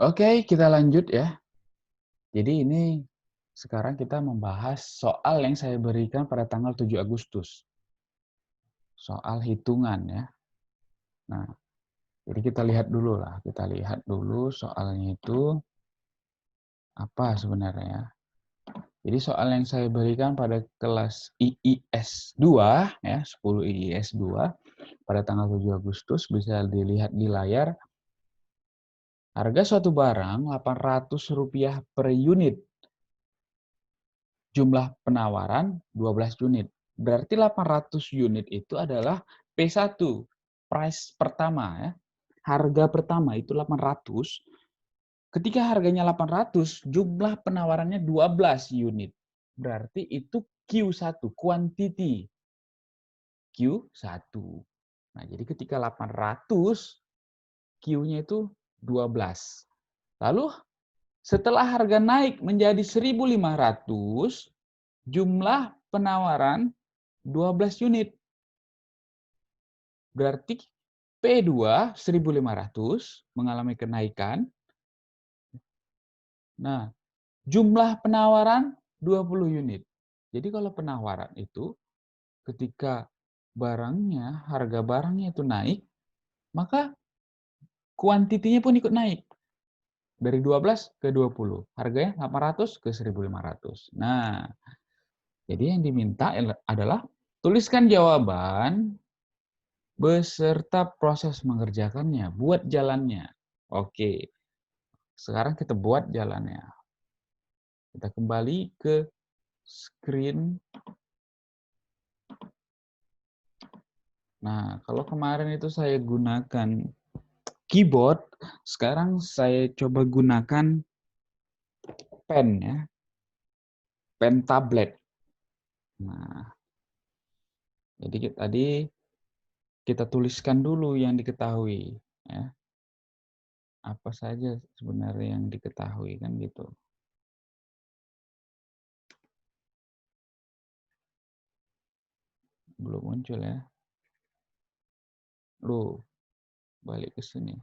Oke, kita lanjut ya. Jadi ini sekarang kita membahas soal yang saya berikan pada tanggal 7 Agustus. Soal hitungan ya. Nah, jadi kita lihat dulu lah. Kita lihat dulu soalnya itu apa sebenarnya. Jadi soal yang saya berikan pada kelas IIS 2 ya, 10 IIS 2 pada tanggal 7 Agustus bisa dilihat di layar. Harga suatu barang Rp800 per unit. Jumlah penawaran 12 unit. Berarti 800 unit itu adalah P1, price pertama ya. Harga pertama itu 800. Ketika harganya 800, jumlah penawarannya 12 unit. Berarti itu Q1, quantity. Q1. Nah, jadi ketika 800, Q-nya itu 12. Lalu setelah harga naik menjadi 1.500, jumlah penawaran 12 unit. Berarti P2 1.500 mengalami kenaikan. Nah, jumlah penawaran 20 unit. Jadi kalau penawaran itu ketika harga barangnya itu naik, maka kuantitinya pun ikut naik. Dari 12 ke 20. Harganya 800 ke 1.500. Nah, jadi yang diminta adalah tuliskan jawaban beserta proses mengerjakannya, buat jalannya. Oke, sekarang kita buat jalannya. Kita kembali ke screen. Nah, kalau kemarin itu saya gunakan keyboard, sekarang saya coba gunakan pen ya, pen tablet. Nah, jadi tadi kita tuliskan dulu yang diketahui ya. Apa saja sebenarnya yang diketahui kan gitu. Belum muncul ya. Loh, balik ke sini.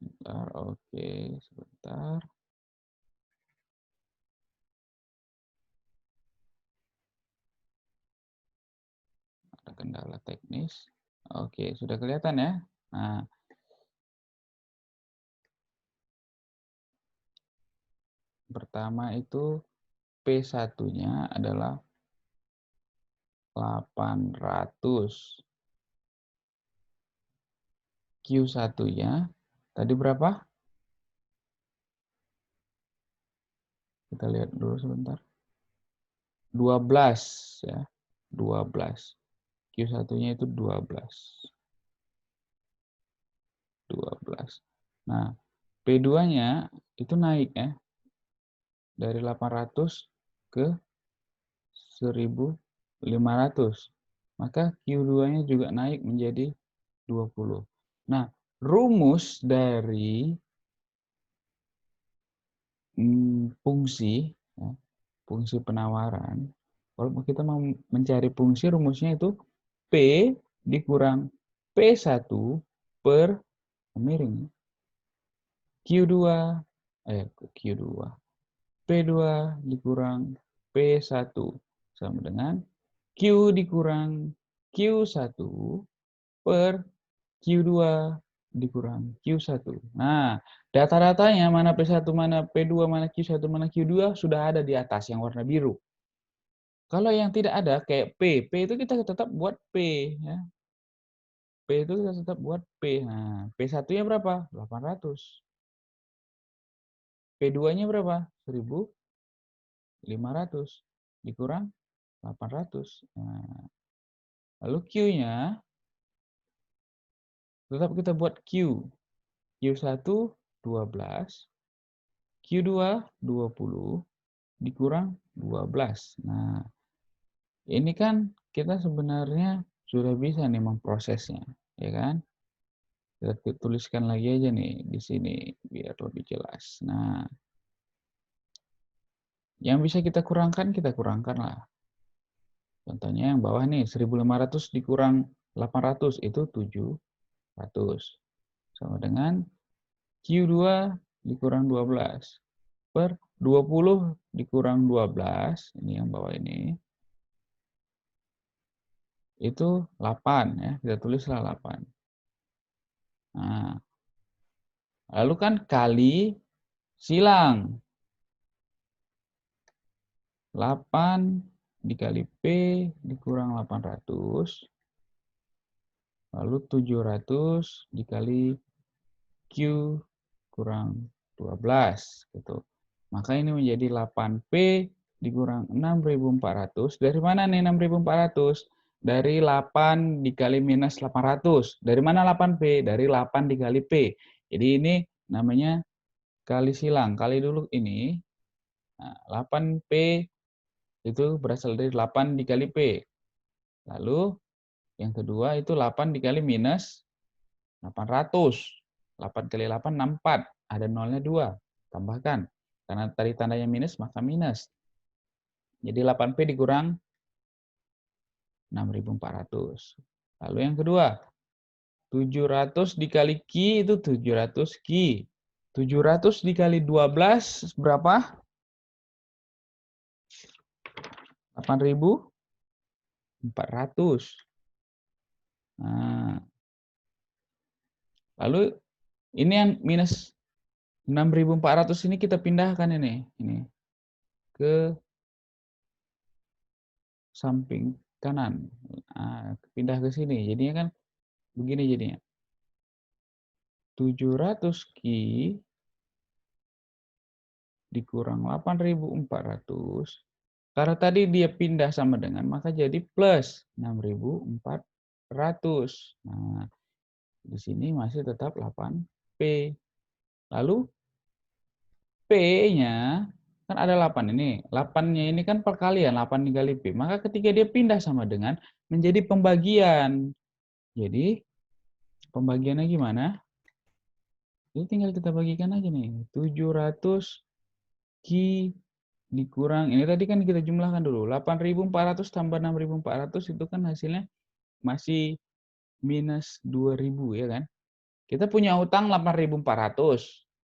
Sebentar, oke, sebentar. Ada kendala teknis. Oke, sudah kelihatan ya. Nah, pertama itu P1-nya adalah 800. Q1-nya tadi berapa? Kita lihat dulu sebentar. 12 ya. 12. Q1-nya itu 12. 12. Nah, P2-nya itu naik ya. Dari 800 ke 1.500. Maka Q2-nya juga naik menjadi 20. Nah, rumus dari fungsi, ya, fungsi penawaran, kalau kita mau mencari fungsi, rumusnya itu P dikurang P1 per miring Q2, Q2, P2 dikurang P1 sama dengan Q dikurang Q1 per Q2 dikurang Q1. Nah, data-datanya mana P1, mana P2, mana Q1, mana Q2 sudah ada di atas yang warna biru. Kalau yang tidak ada kayak P itu kita tetap buat P ya. P itu kita tetap buat P. Nah, P1-nya berapa? 800. P2-nya berapa? 1.500 dikurang 800. Nah, lalu Q-nya tetap kita buat Q. Q1 12, Q2 20 dikurang 12. Nah, ini kan kita sebenarnya sudah bisa nih memprosesnya, ya kan? Kita tuliskan lagi aja nih di sini biar lebih jelas. Nah, yang bisa kita kurangkan lah. Contohnya yang bawah nih, 1.500 dikurang 800 itu 7. 100. Sama dengan Q2 dikurang 12 per 20 dikurang 12, ini yang bawah ini, itu 8 ya, kita tulislah 8. Nah, lalu kan kali silang. 8 dikali P dikurang 800, lalu 700 dikali Q kurang 12 gitu. Maka ini menjadi 8P dikurang 6.400. Dari mana nih 6.400? Dari 8 dikali minus 800. Dari mana 8P? Dari 8 dikali P. Jadi ini namanya kali silang. Kali dulu ini. Nah, 8P itu berasal dari 8 dikali P. Lalu yang kedua itu 8 dikali minus 800. 8 kali 8, 64. Ada nolnya 2. Tambahkan. Karena tadi tandanya minus, maka minus. Jadi 8P dikurang 6.400. Lalu yang kedua, 700 dikali Q itu 700 Q. 700 dikali 12 berapa? 8.400. Nah, lalu ini yang minus 6.400 ini kita pindahkan ini ke samping kanan. Nah, pindah ke sini. Jadinya kan begini jadinya. 700 Q dikurang 8.400. Karena tadi dia pindah sama dengan, maka jadi plus 6.400. Nah, di sini masih tetap 8P. Lalu P-nya kan ada 8 ini. 8-nya ini kan perkalian, 8 dikali P. Maka ketika dia pindah sama dengan, menjadi pembagian. Jadi, pembagiannya gimana? Jadi tinggal kita bagikan aja nih. 700 Q dikurang, ini tadi kan kita jumlahkan dulu. 8.400 tambah 6.400 itu kan hasilnya masih minus 2.000 ya kan. Kita punya utang 8.400.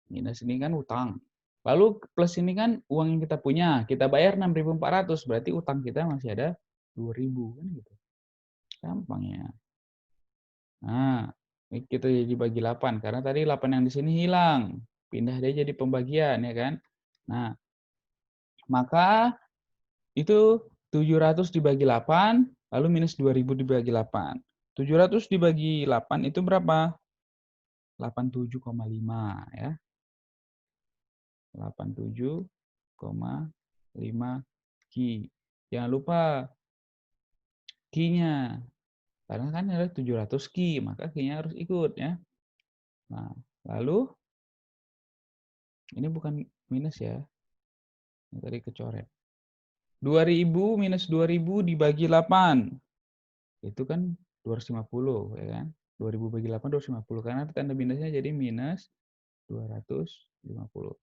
Minus ini kan utang. Lalu plus ini kan uang yang kita punya. Kita bayar 6.400. Berarti utang kita masih ada 2.000 kan gitu. Gampang ya. Nah, ini kita jadi bagi 8 karena tadi 8 yang di sini hilang. Pindah dia jadi pembagian ya kan. Nah, maka itu 700 dibagi 8 lalu minus 2.000 dibagi 8. 700 dibagi 8 itu berapa? 87,5 ya. 87,5 Q. Jangan lupa Q-nya. Karena kan ada 700 Q, maka Q-nya harus ikut ya. Nah, lalu ini bukan minus ya. Ini tadi kecoret. 2.000 minus 2.000 dibagi 8. Itu kan 250 ya kan. 2.000 bagi 8 250 karena tanda minusnya jadi minus 250.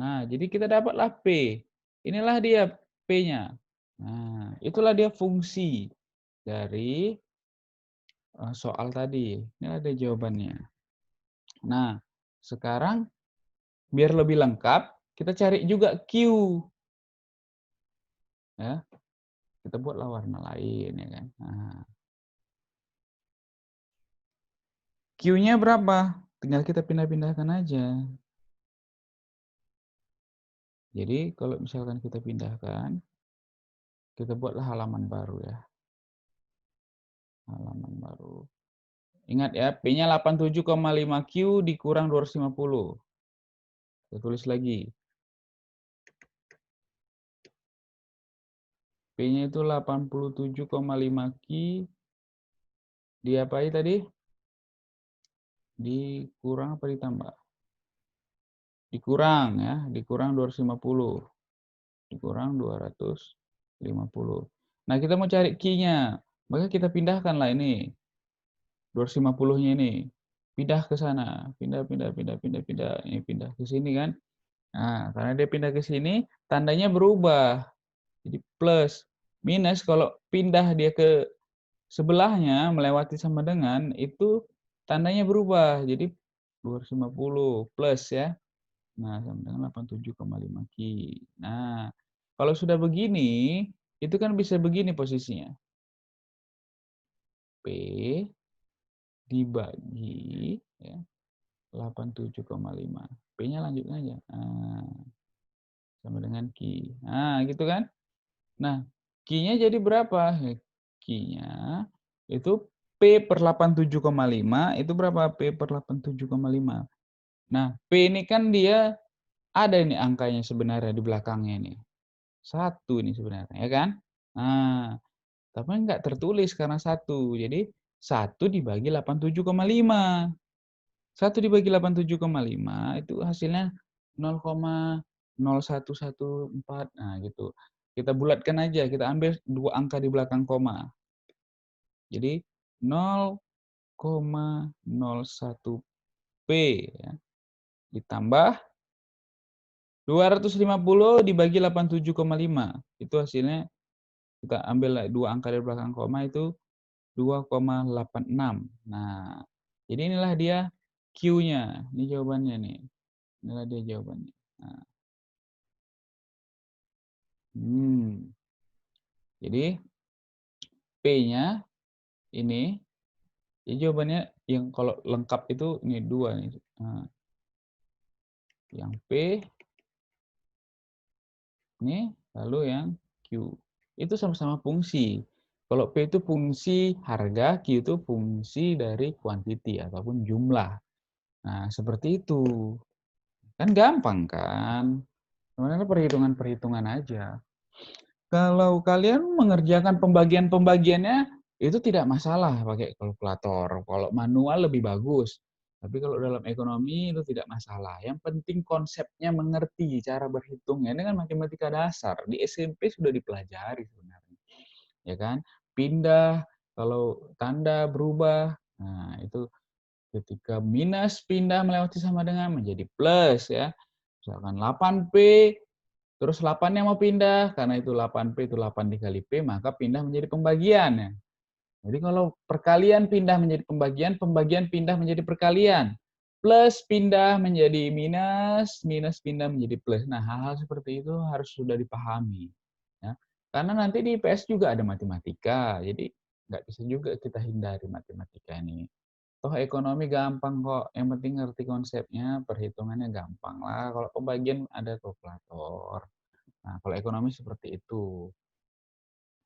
Nah, jadi kita dapatlah P. Inilah dia P-nya. Nah, itulah dia fungsi dari soal tadi. Inilah dia jawabannya. Nah, sekarang biar lebih lengkap, kita cari juga Q. Ya, kita buatlah warna lain ya kan. Nah, Q-nya berapa? Tinggal kita pindah-pindahkan aja. Jadi kalau misalkan kita pindahkan, kita buatlah halaman baru ya. Halaman baru. Ingat ya, P-nya 87,5 Q dikurang 250. Kita tulis lagi. P-nya itu 87,5 Q diapai tadi? Dikurang apa ditambah? Dikurang ya, dikurang 250. Dikurang 250. Nah, kita mau cari Q-nya. Maka kita pindahkanlah ini. 250-nya ini. Pindah ke sana. Pindah. Ini pindah ke sini kan. Nah, karena dia pindah ke sini, tandanya berubah. Jadi plus. Minus kalau pindah dia ke sebelahnya melewati sama dengan, itu tandanya berubah. Jadi 250 plus ya. Nah, sama dengan 87,5 Ki. Nah, kalau sudah begini, itu kan bisa begini posisinya. P dibagi ya, 87,5. P-nya lanjut aja. Nah, sama dengan Ki. Nah, gitu kan? Nah, Q-nya jadi berapa? Q-nya itu P per 87,5 itu berapa? P per 87,5. Nah, P ini kan dia ada ini angkanya sebenarnya di belakangnya ini. 1 ini sebenarnya, ya kan? Nah, tapi nggak tertulis karena 1. Jadi 1 dibagi 87,5. 1 dibagi 87,5 itu hasilnya 0,0114. Nah, gitu. Kita bulatkan aja, kita ambil 2 angka di belakang koma. Jadi 0,01 P ya, ditambah 250 dibagi 87,5. Itu hasilnya kita ambil 2 angka di belakang koma itu 2,86. Nah, jadi inilah dia Q-nya. Ini jawabannya nih. Inilah dia jawabannya. Nah, jadi P-nya ini, ya jawabannya yang kalau lengkap itu ini 2 nih. Nah, yang P ini, lalu yang Q. Itu sama-sama fungsi. Kalau P itu fungsi harga, Q itu fungsi dari quantity ataupun jumlah. Nah, seperti itu. Kan gampang kan? Sebenarnya perhitungan-perhitungan aja. Kalau kalian mengerjakan pembagian-pembagiannya, itu tidak masalah pakai kalkulator. Kalau manual lebih bagus. Tapi kalau dalam ekonomi itu tidak masalah. Yang penting konsepnya mengerti cara berhitungnya. Ini kan matematika dasar. Di SMP sudah dipelajari sebenarnya. Ya kan? Pindah, kalau tanda berubah. Nah, itu ketika minus pindah melewati sama dengan menjadi plus ya. Misalkan 8P terus 8-nya mau pindah, karena itu 8P itu 8 dikali P, maka pindah menjadi pembagian. Ya. Jadi kalau perkalian pindah menjadi pembagian, pembagian pindah menjadi perkalian. Plus pindah menjadi minus, minus pindah menjadi plus. Nah, hal-hal seperti itu harus sudah dipahami. Ya. Karena nanti di IPS juga ada matematika, jadi nggak bisa juga kita hindari matematika ini. Toh ekonomi gampang kok, yang penting ngerti konsepnya, perhitungannya gampang lah. Kalau pembagian ada kalkulator. Nah, kalau ekonomi seperti itu.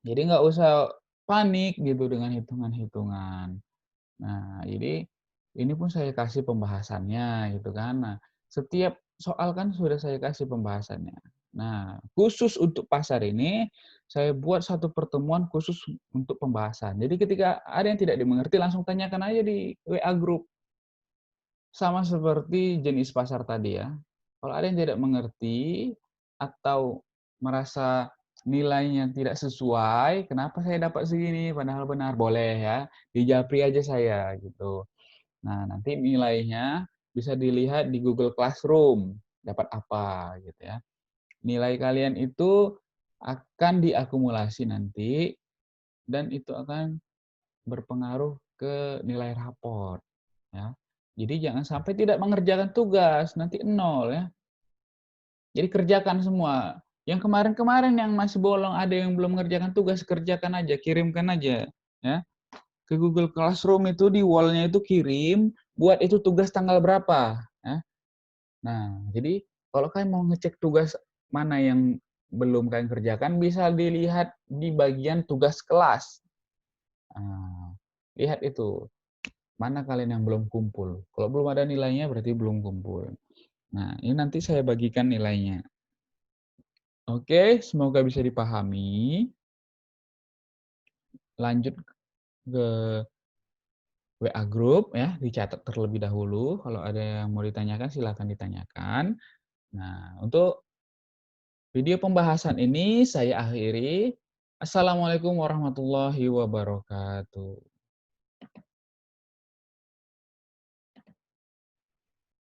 Jadi nggak usah panik gitu dengan hitungan-hitungan. Nah, jadi ini pun saya kasih pembahasannya gitu kan. Nah, setiap soal kan sudah saya kasih pembahasannya. Nah, khusus untuk pasar ini, saya buat satu pertemuan khusus untuk pembahasan. Jadi ketika ada yang tidak dimengerti, langsung tanyakan aja di WA group. Sama seperti jenis pasar tadi ya. Kalau ada yang tidak mengerti atau merasa nilainya tidak sesuai, kenapa saya dapat segini padahal benar, boleh ya, dijapri aja saya gitu. Nah, nanti nilainya bisa dilihat di Google Classroom, dapat apa gitu ya. Nilai kalian itu akan diakumulasi nanti dan itu akan berpengaruh ke nilai raport ya. Jadi jangan sampai tidak mengerjakan tugas, nanti nol ya. Jadi kerjakan semua. Yang kemarin-kemarin yang masih bolong, ada yang belum mengerjakan tugas, kerjakan aja, kirimkan aja ya. Ke Google Classroom itu di wall-nya itu kirim, buat itu tugas tanggal berapa ya. Nah, jadi kalau kalian mau ngecek tugas mana yang belum kalian kerjakan, bisa dilihat di bagian tugas kelas. Nah, lihat itu. Mana kalian yang belum kumpul? Kalau belum ada nilainya berarti belum kumpul. Nah, ini nanti saya bagikan nilainya. Oke, semoga bisa dipahami. Lanjut ke WA group ya, dicatat terlebih dahulu. Kalau ada yang mau ditanyakan silakan ditanyakan. Nah, untuk video pembahasan ini saya akhiri. Assalamualaikum warahmatullahi wabarakatuh.